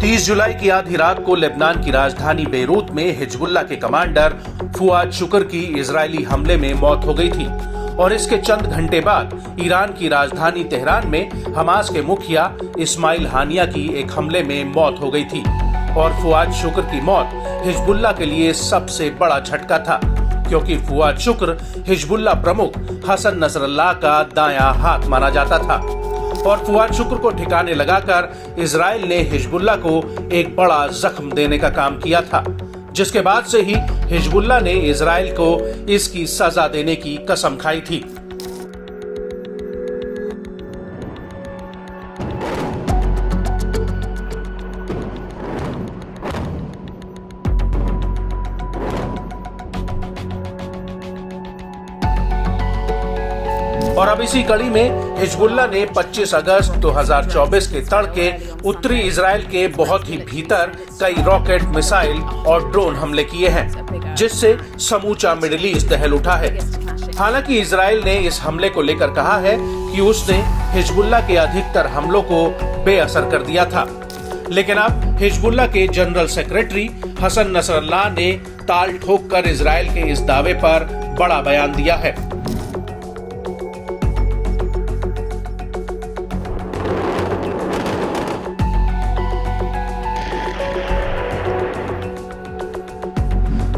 30 जुलाई की आधी रात को लेबनान की राजधानी बेरूत में हिजबुल्लाह के कमांडर फुआद शुक्र की इजरायली हमले में मौत हो गई थी और इसके चंद घंटे बाद ईरान की राजधानी तेहरान में हमास के मुखिया इस्माइल हानिया की एक हमले में मौत हो गई थी और फुआद शुक्र की मौत हिजबुल्लाह के लिए सबसे बड़ा झटका था, क्योंकि फुआद शुक्र हिजबुल्लाह प्रमुख हसन नसरल्लाह का दायां हाथ माना जाता था और फुआद शुक्र को ठिकाने लगाकर इजराइल ने हिजबुल्लाह को एक बड़ा जख्म देने का काम किया था, जिसके बाद से ही हिजबुल्लाह ने इजराइल को इसकी सजा देने की कसम खाई थी। और अब इसी कड़ी में हिजबुल्लाह ने 25 अगस्त 2024 के तड़के उत्तरी इजराइल के बहुत ही भीतर कई रॉकेट, मिसाइल और ड्रोन हमले किए हैं, जिससे समूचा मिडिल ईस्ट दहल उठा है। हालांकि इजराइल ने इस हमले को लेकर कहा है कि उसने हिजबुल्लाह के अधिकतर हमलों को बेअसर कर दिया था, लेकिन अब हिजबुल्लाह के जनरल सेक्रेटरी हसन नसरल्लाह ने ताल ठोक कर इजराइल के इस दावे पर बड़ा बयान दिया है।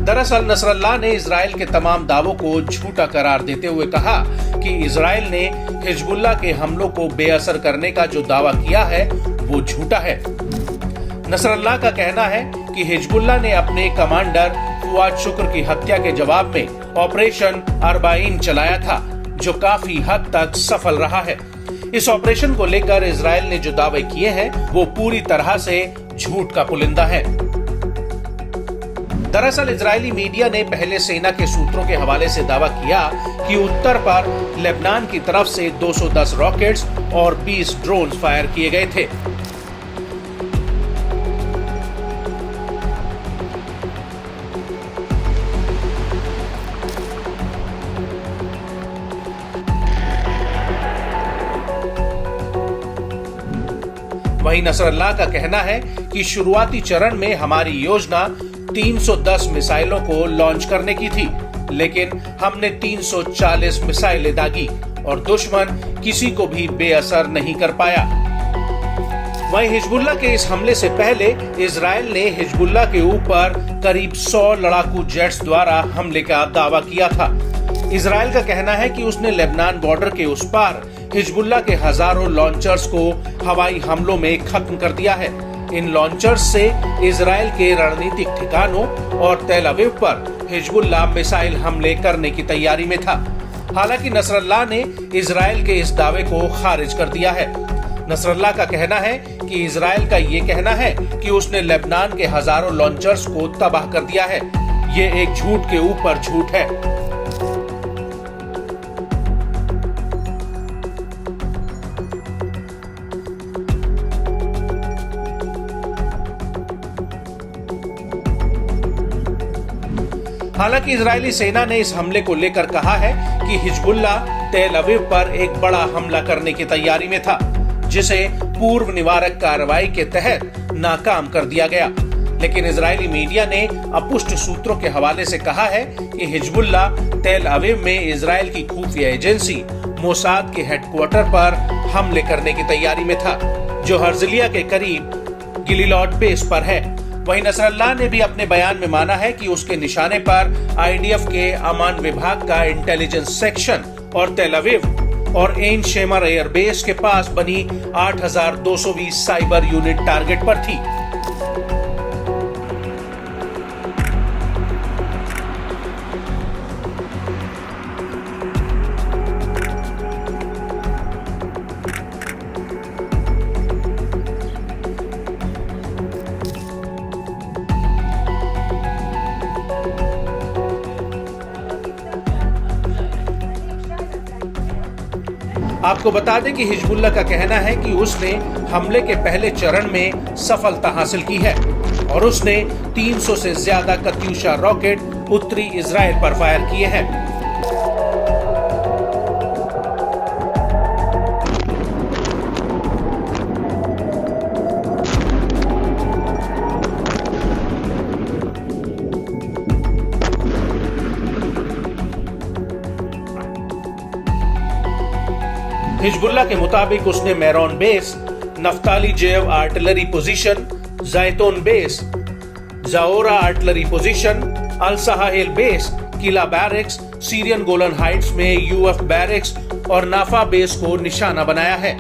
दरअसल नसरल्लाह ने इजराइल के तमाम दावों को झूठा करार देते हुए कहा कि इजराइल ने हिजबुल्लाह के हमलों को बेअसर करने का जो दावा किया है वो झूठा है। नसरल्लाह का कहना है कि हिजबुल्लाह ने अपने कमांडर फुआद शुक्र की हत्या के जवाब में ऑपरेशन अरबाइन चलाया था, जो काफी हद तक सफल रहा है। इस ऑपरेशन को लेकर इजराइल ने जो दावे किए हैं वो पूरी तरह से झूठ का पुलिंदा है। दरअसल इजरायली मीडिया ने पहले सेना के सूत्रों के हवाले से दावा किया कि उत्तर पर लेबनान की तरफ से 210 रॉकेट्स और 20 ड्रोन फायर किए गए थे। वहीं नसरल्लाह का कहना है कि शुरुआती चरण में हमारी योजना 310 मिसाइलों को लॉन्च करने की थी, लेकिन हमने 340 मिसाइलें दागी और दुश्मन किसी को भी बेअसर नहीं कर पाया। वहीं हिजबुल्लाह के इस हमले से पहले इजराइल ने हिजबुल्लाह के ऊपर करीब 100 लड़ाकू जेट्स द्वारा हमले का दावा किया था। इजराइल का कहना है कि उसने लेबनान बॉर्डर के उस पार हिजबुल्लाह के हजारों लॉन्चर्स को हवाई हमलों में खत्म कर दिया है। इन लॉन्चर्स से इजराइल के रणनीतिक ठिकानों और तेल अवीव पर हिजबुल्लाह मिसाइल हमले करने की तैयारी में था। हालांकि नसरल्लाह ने इजराइल के इस दावे को खारिज कर दिया है। नसरल्लाह का कहना है कि इजराइल का ये कहना है कि उसने लेबनान के हजारों लॉन्चर्स को तबाह कर दिया है। ये एक झूठ के ऊपर झूठ है। हालांकि इजरायली सेना ने इस हमले को लेकर कहा है कि हिजबुल्लाह तेल अवीव पर एक बड़ा हमला करने की तैयारी में था, जिसे पूर्व निवारक कार्रवाई के तहत नाकाम कर दिया गया। लेकिन इजरायली मीडिया ने अपुष्ट सूत्रों के हवाले से कहा है कि हिजबुल्लाह तेल अवीव में इजराइल की खुफिया एजेंसी मोसाद के हेडक्वार्टर पर हमले करने की तैयारी में था, जो हर्जलिया के करीब गिलिलॉड बेस पर है। वहीं नसरल्लाह ने भी अपने बयान में माना है कि उसके निशाने पर आईडीएफ के अमान विभाग का इंटेलिजेंस सेक्शन और तेल अवीव और एन शेमर एयरबेस के पास बनी 8220 साइबर यूनिट टारगेट पर थी। आपको बता दें कि हिजबुल्लाह का कहना है कि उसने हमले के पहले चरण में सफलता हासिल की है और उसने 300 से ज्यादा कत्यूशा रॉकेट उत्तरी इजराइल पर फायर किए हैं। हिजबुल्लाह के मुताबिक उसने मेरॉन बेस, नफ्ताली जेव आर्टिलरी पोजीशन, जैतून बेस, जाओरा आर्टिलरी पोजीशन, अल सहाहेल बेस, किला बैरिक्स, सीरियन गोलन हाइट्स में यूएफ बैरिक्स और नाफा बेस को निशाना बनाया है।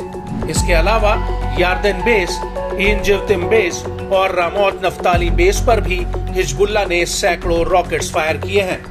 इसके अलावा यार्दन बेस, इन जिवतिम बेस और रामोत नफ्ताली बेस पर भी हिजबुल्लाह ने सैकड़ों रॉकेट्स फायर किए हैं।